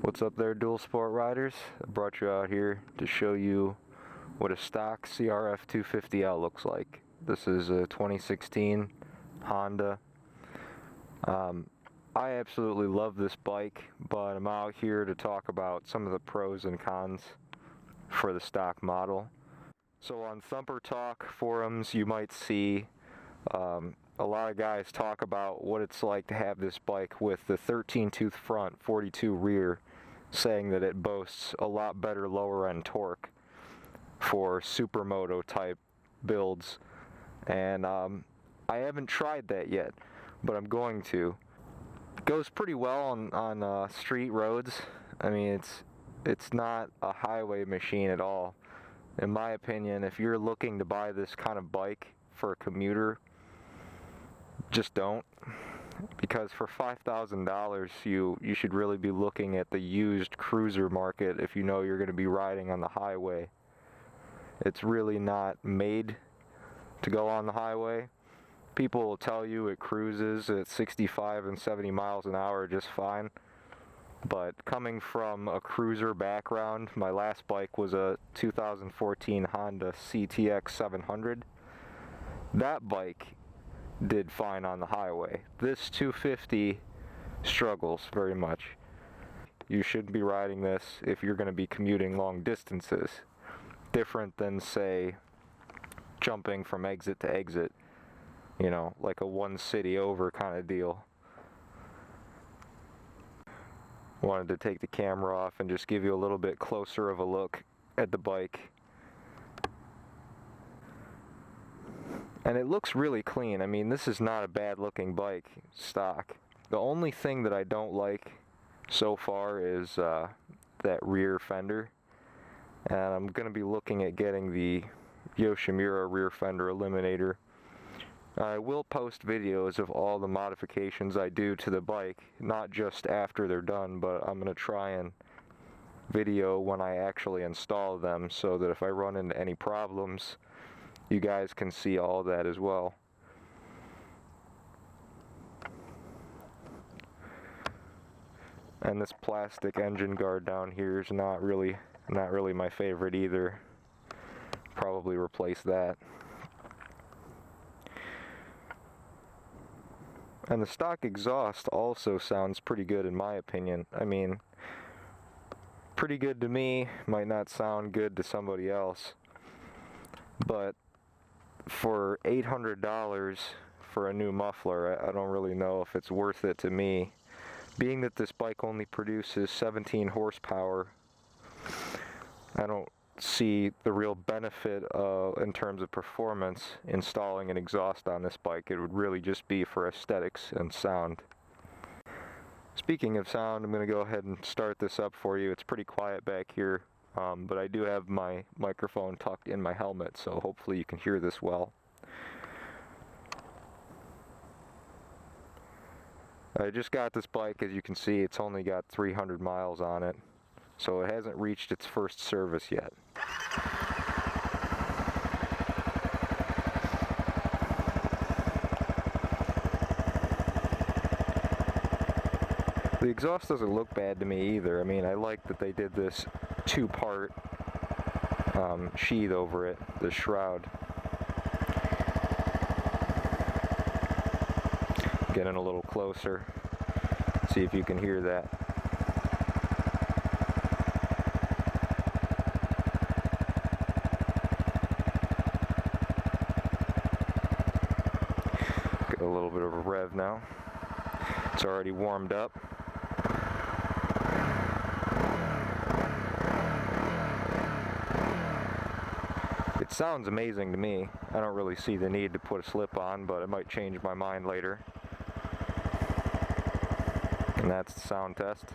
What's up there, dual sport riders? I brought you out here to show you what a stock CRF250L looks like. This is a 2016 Honda. I absolutely love this bike, but I'm out here to talk about some of the pros and cons for the stock model. So on Thumper Talk forums, you might see a lot of guys talk about what it's like to have this bike with the 13-tooth front, 42 rear, saying that it boasts a lot better lower end torque for supermoto type builds. And I haven't tried that yet, but I'm going to. It goes pretty well on street roads. I mean, it's not a highway machine at all. In my opinion, if you're looking to buy this kind of bike for a commuter, just don't, because for $5,000 you should really be looking at the used cruiser market if you know you're going to be riding on the highway. It's really not made to go on the highway. People will tell you it cruises at 65 and 70 miles an hour just fine, but coming from a cruiser background, my last bike was a 2014 Honda CRF250L. That bike did fine on the highway. This 250 struggles very much. You shouldn't be riding this if you're going to be commuting long distances. Different than, say, jumping from exit to exit, you know, like a one city over kind of deal. Wanted to take the camera off and just give you a little bit closer of a look at the bike. And it looks really clean. I mean, this is not a bad looking bike, stock. The only thing that I don't like so far is that rear fender. And I'm going to be looking at getting the Yoshimura rear fender eliminator. I will post videos of all the modifications I do to the bike, not just after they're done, but I'm going to try and video when I actually install them so that if I run into any problems, you guys can see all that as well. And this plastic engine guard down here is not really my favorite either. Probably replace that. And the stock exhaust also sounds pretty good in my opinion. I mean, pretty good to me, might not sound good to somebody else, but for $800 for a new muffler, I don't really know if it's worth it to me. Being that this bike only produces 17 horsepower, I don't see the real benefit in terms of performance installing an exhaust on this bike. It would really just be for aesthetics and sound. Speaking of sound, I'm going to go ahead and start this up for you. It's pretty quiet back here. But I do have my microphone tucked in my helmet, so hopefully you can hear this well. I just got this bike. As you can see, it's only got 300 miles on it, so it hasn't reached its first service yet. The exhaust doesn't look bad to me either. I mean, I like that they did this two-part sheath over it, the shroud. Getting a little closer, see if you can hear that. Get a little bit of a rev now. It's already warmed up. It sounds amazing to me. I don't really see the need to put a slip on, but it might change my mind later. And that's the sound test.